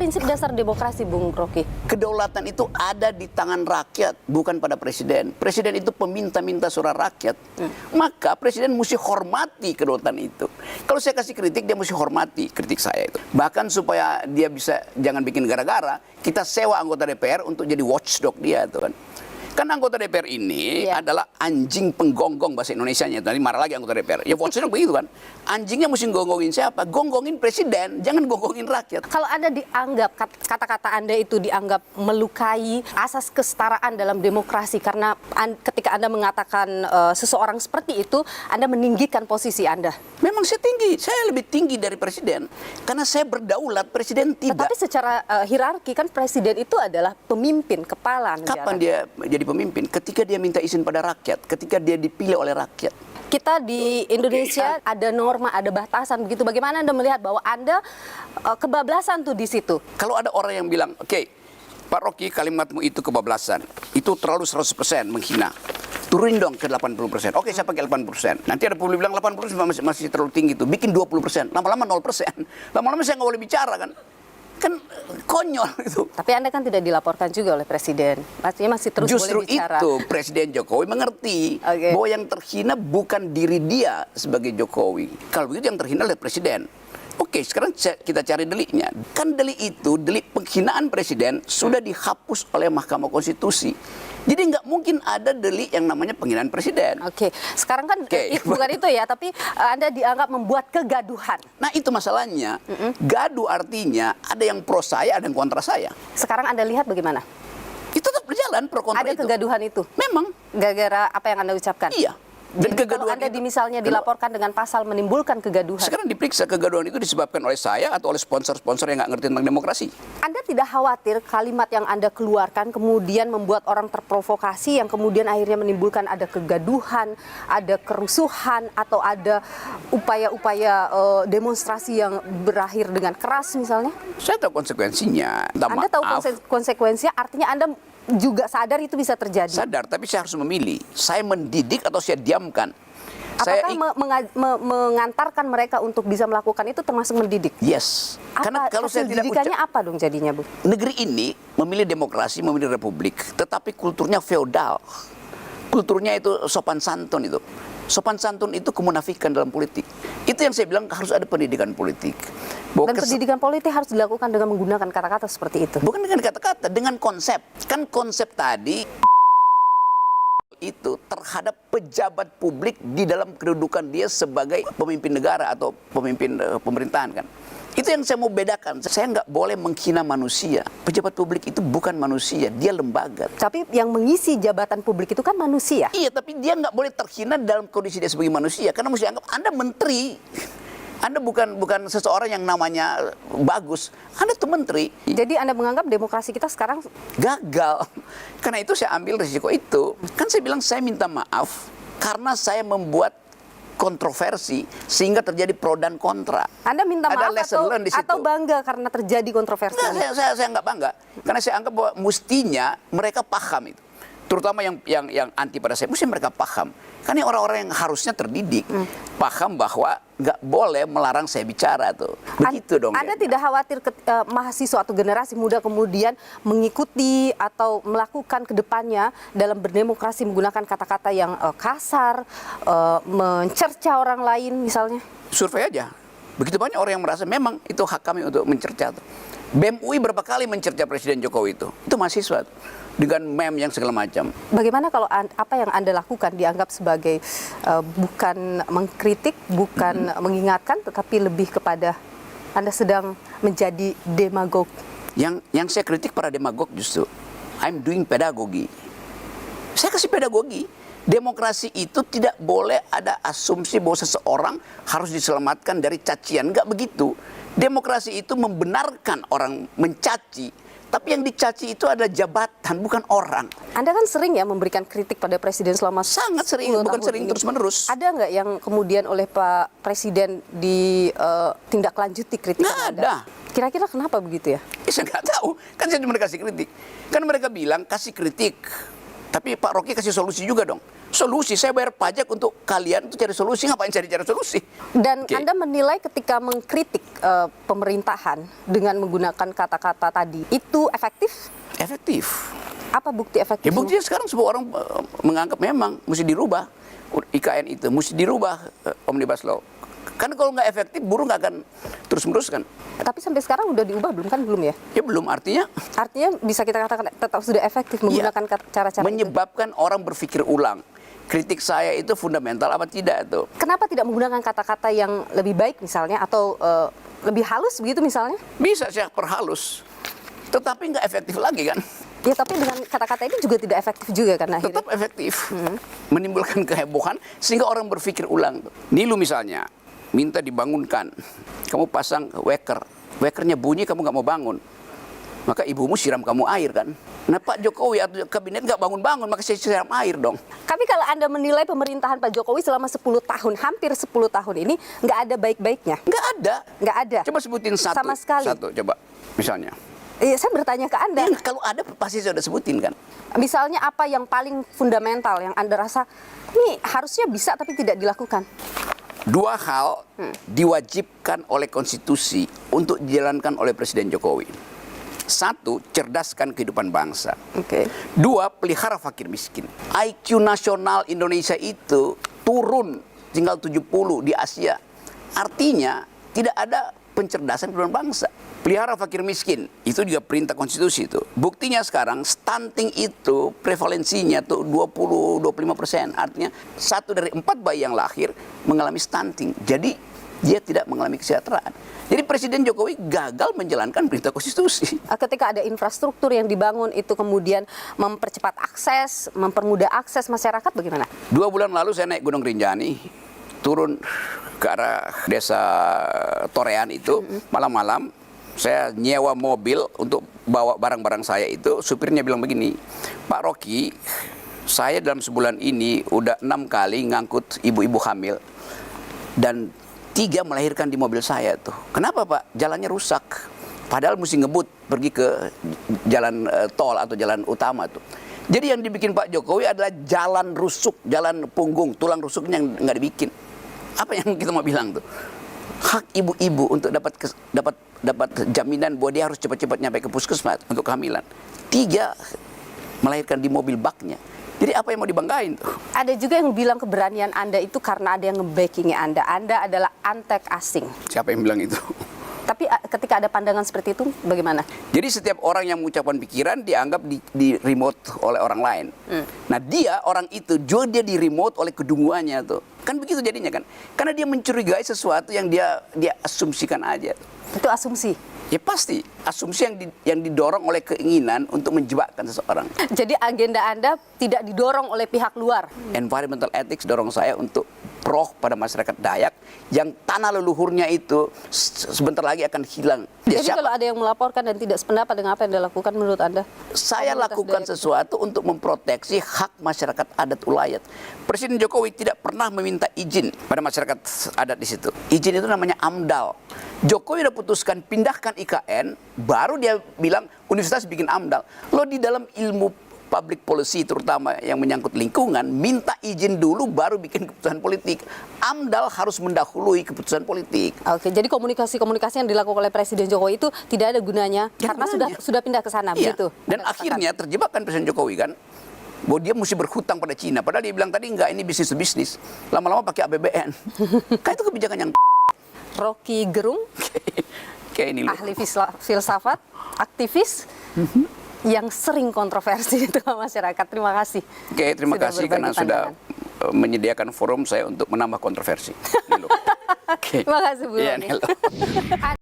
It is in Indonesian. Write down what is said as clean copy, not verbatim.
prinsip dasar demokrasi, Bung Rocky? Kedaulatan itu ada di tangan rakyat, bukan pada presiden. Presiden itu peminta-minta suara rakyat. Maka presiden mesti hormati kedaulatan itu. Kalau saya kasih kritik, dia mesti hormati kritik saya itu. Bahkan supaya dia bisa jangan bikin gara-gara, kita sewa anggota DPR untuk jadi watchdog dia tuh kan. Kan anggota DPR ini adalah anjing penggonggong bahasa Indonesianya. Tadi marah lagi anggota DPR. Ya watchdog begitu kan. Anjingnya mesti gonggongin siapa? Gonggongin presiden, jangan gonggongin rakyat. Kalau Anda dianggap, kata-kata Anda itu dianggap melukai asas kesetaraan dalam demokrasi, karena ketika Anda mengatakan seseorang seperti itu, Anda meninggikan posisi Anda. Memang saya tinggi, saya lebih tinggi dari presiden. Karena saya berdaulat, presiden tidak. Tetapi secara hierarki kan presiden itu adalah pemimpin, kepala negara. Kapan dia jadi pemimpin? Ketika dia minta izin pada rakyat, ketika dia dipilih oleh rakyat. Kita di Indonesia ada norma, ada batasan begitu. Bagaimana Anda melihat bahwa Anda kebablasan tuh di situ? Kalau ada orang yang bilang, oke, Pak Rocky, kalimatmu itu kebablasan. Itu terlalu 100% menghina. Turunin dong ke 80%. Oke, saya pakai 80%. Nanti ada publik bilang 80% masih terlalu tinggi itu. Bikin 20%. Lama-lama 0%. Lama-lama saya nggak boleh bicara kan. Kan konyol itu. Tapi Anda kan tidak dilaporkan juga oleh Presiden. Pastinya masih terus Justru boleh bicara. Justru itu Presiden Jokowi mengerti bahwa yang terhina bukan diri dia sebagai Jokowi. Kalau begitu yang terhina adalah Presiden. Oke, sekarang kita cari deliknya. Kan delik itu, delik penghinaan Presiden sudah dihapus oleh Mahkamah Konstitusi. Jadi nggak mungkin ada delik yang namanya penghinaan Presiden. Oke, sekarang kan bukan itu ya, tapi Anda dianggap membuat kegaduhan. Nah itu masalahnya, gaduh artinya ada yang pro saya, ada yang kontra saya. Sekarang Anda lihat bagaimana? Itu tetap berjalan pro kontra ada itu. Ada kegaduhan itu? Memang. Gara-gara apa yang Anda ucapkan? Iya. Dan jadi kalau Anda misalnya dilaporkan dengan pasal menimbulkan kegaduhan. Sekarang diperiksa kegaduhan itu disebabkan oleh saya atau oleh sponsor-sponsor yang nggak ngerti tentang demokrasi. Anda tidak khawatir kalimat yang Anda keluarkan kemudian membuat orang terprovokasi yang kemudian akhirnya menimbulkan ada kegaduhan, ada kerusuhan, atau ada upaya-upaya demonstrasi yang berakhir dengan keras misalnya? Saya tahu konsekuensinya. Anda tahu konsekuensinya, artinya Anda juga sadar itu bisa terjadi. Sadar, tapi saya harus memilih. Saya mendidik atau saya diamkan. Apakah mengantarkan mereka untuk bisa melakukan itu termasuk mendidik? Yes. Karena kalau saya tidak didikannya apa dong jadinya, Bu? Negeri ini memilih demokrasi, memilih republik, tetapi kulturnya feodal. Kulturnya itu sopan santun itu. Sopan santun itu kemunafikan dalam politik. Itu yang saya bilang harus ada pendidikan politik. Dan pendidikan politik harus dilakukan dengan menggunakan kata-kata seperti itu. Bukan dengan kata-kata, dengan konsep. Kan konsep tadi itu terhadap pejabat publik di dalam kedudukan dia sebagai pemimpin negara atau pemimpin pemerintahan kan. Itu yang saya mau bedakan. Saya nggak boleh menghina manusia. Pejabat publik itu bukan manusia, dia lembaga. Tapi yang mengisi jabatan publik itu kan manusia. Iya, tapi dia nggak boleh terhina dalam kondisi dia sebagai manusia. Karena mesti anggap Anda menteri. Anda bukan seseorang yang namanya bagus. Anda tuh menteri. Jadi Anda menganggap demokrasi kita sekarang gagal. Karena itu saya ambil risiko itu. Kan saya bilang saya minta maaf karena saya membuat kontroversi sehingga terjadi pro dan kontra. Anda minta maaf atau bangga karena terjadi kontroversi? Nah, saya nggak bangga. Karena saya anggap bahwa mestinya mereka paham itu. Terutama yang anti pada saya, mesti mereka paham. Karena orang-orang yang harusnya terdidik paham bahwa nggak boleh melarang saya bicara tuh. Begitu dong. Anda tidak khawatir mahasiswa atau generasi muda kemudian mengikuti atau melakukan kedepannya dalam berdemokrasi menggunakan kata-kata yang kasar, mencerca orang lain misalnya? Survei aja. Begitu banyak orang yang merasa memang itu hak kami untuk mencerca tuh. BEM UI berapa kali mencerca Presiden Jokowi itu? Itu mahasiswa tuh. Dengan meme yang segala macam. Bagaimana kalau apa yang Anda lakukan dianggap sebagai bukan mengkritik, bukan mengingatkan, tetapi lebih kepada Anda sedang menjadi demagog? Yang saya kritik para demagog justru, I'm doing pedagogi. Saya kasih pedagogi. Demokrasi itu tidak boleh ada asumsi bahwa seseorang harus diselamatkan dari cacian. Enggak begitu. Demokrasi itu membenarkan orang mencaci. Tapi yang dicaci itu adalah jabatan, bukan orang. Anda kan sering ya memberikan kritik pada Presiden selama sangat sering, bukan sering terus-menerus. Ada nggak yang kemudian oleh Pak Presiden ditindaklanjuti kritikan Anda? Ada. Kira-kira kenapa begitu ya? Saya nggak tahu. Kan saya cuma kasih kritik. Kan mereka bilang kasih kritik. Tapi Pak Rocky kasih solusi juga dong. Solusi, saya bayar pajak untuk kalian untuk cari solusi, ngapain cari solusi? Dan Oke. Anda menilai ketika mengkritik pemerintahan dengan menggunakan kata-kata tadi, itu efektif? Efektif. Apa bukti Ya efektifnya? buktinya sekarang semua orang menganggap memang mesti dirubah IKN itu, mesti dirubah Omnibus Law. Karena kalau nggak efektif, buruh nggak akan terus-menerus kan. Tapi sampai sekarang udah diubah belum kan? Belum ya? Ya belum, artinya Artinya bisa kita katakan tetap sudah efektif menggunakan cara-cara itu. menyebabkan orang berpikir ulang. Kritik saya itu fundamental apa tidak tuh? Kenapa tidak menggunakan kata-kata yang lebih baik misalnya atau lebih halus begitu misalnya? Bisa saya perhalus, tetapi nggak efektif lagi kan? Ya tapi dengan kata-kata ini juga tidak efektif juga kan akhirnya. Tetap efektif, menimbulkan kehebohan sehingga orang berpikir ulang. Nilu misalnya, minta dibangunkan, kamu pasang wakernya bunyi kamu nggak mau bangun, maka ibumu siram kamu air kan? Nah Pak Jokowi atau kabinet nggak bangun-bangun, maka saya siram air dong. Tapi kalau Anda menilai pemerintahan Pak Jokowi selama 10 tahun, hampir 10 tahun ini, nggak ada baik-baiknya? Nggak ada. Nggak ada? Coba sebutin satu. Sama sekali? Satu, coba. Misalnya. Iya, saya bertanya ke Anda. Ya, kalau ada pasti saya udah sebutin kan. Misalnya apa yang paling fundamental yang Anda rasa, ini harusnya bisa tapi tidak dilakukan? Dua hal diwajibkan oleh konstitusi untuk dijalankan oleh Presiden Jokowi. Satu, cerdaskan kehidupan bangsa. Oke. Dua, pelihara fakir miskin. IQ nasional Indonesia itu turun tinggal 70 di Asia. Artinya tidak ada pencerdasan kehidupan bangsa. Pelihara fakir miskin, itu juga perintah konstitusi itu. Buktinya sekarang stunting itu prevalensinya tuh 20-25%. Artinya 1 dari 4 bayi yang lahir mengalami stunting. Jadi dia tidak mengalami kesejahteraan. Jadi Presiden Jokowi gagal menjalankan perintah konstitusi. Ketika ada infrastruktur yang dibangun itu kemudian mempercepat akses, mempermudah akses masyarakat, bagaimana? 2 bulan lalu saya naik Gunung Rinjani, turun ke arah desa Torean itu, malam-malam saya nyewa mobil untuk bawa barang-barang saya itu. Supirnya bilang begini, Pak Rocky, saya dalam sebulan ini udah 6 kali ngangkut ibu-ibu hamil dan 3 melahirkan di mobil saya tuh. Kenapa Pak? Jalannya rusak. Padahal mesti ngebut pergi ke jalan tol atau jalan utama tuh. Jadi yang dibikin Pak Jokowi adalah jalan rusuk, jalan punggung, tulang rusuknya yang nggak dibikin. Apa yang kita mau bilang tuh? Hak ibu-ibu untuk dapat jaminan bahwa dia harus cepat-cepat nyampe ke puskesmas untuk kehamilan. 3 melahirkan di mobil baknya. Jadi apa yang mau dibanggain tuh? Ada juga yang bilang keberanian Anda itu karena ada yang nge-backing Anda. Anda adalah antek asing. Siapa yang bilang itu? Tapi ketika ada pandangan seperti itu, bagaimana? Jadi setiap orang yang mengucapkan pikiran dianggap di remote oleh orang lain. Nah dia, orang itu, juga dia di remote oleh kedunguannya tuh. Kan begitu jadinya kan? Karena dia mencurigai sesuatu yang dia asumsikan aja. Itu asumsi. Ya pasti, asumsi yang didorong oleh keinginan untuk menjebakkan seseorang. Jadi agenda Anda tidak didorong oleh pihak luar. Environmental ethics dorong saya untuk pro pada masyarakat Dayak yang tanah leluhurnya itu sebentar lagi akan hilang. Ya, Jadi kalau ada yang melaporkan dan tidak sependapat dengan apa yang dilakukan menurut Anda? saya Komunitas lakukan Dayak. sesuatu untuk memproteksi hak masyarakat adat ulayat. Presiden Jokowi tidak pernah meminta izin pada masyarakat adat di situ. Izin itu namanya AMDAL. Jokowi udah putuskan pindahkan IKN, baru dia bilang universitas bikin AMDAL. Lo di dalam ilmu public policy terutama yang menyangkut lingkungan, minta izin dulu baru bikin keputusan politik. AMDAL harus mendahului keputusan politik. Oke, jadi komunikasi-komunikasi yang dilakukan oleh Presiden Jokowi itu tidak ada gunanya karena sudah pindah ke sana, Iya. begitu. Dan akhirnya terjebak kan Presiden Jokowi kan, bahwa dia mesti berhutang pada Cina. Padahal dia bilang tadi enggak, ini bisnis. Lama-lama pakai APBN. Kan itu kebijakan yang Rocky Gerung, kayak ini loh. ahli filsafat, aktivis yang sering kontroversi di tengah masyarakat. Terima kasih. Oke, terima Sudah kasih berbagi karena sudah pandangan. menyediakan forum saya untuk menambah kontroversi. Oke. Terima kasih Bu Iya, Roni. Nilo.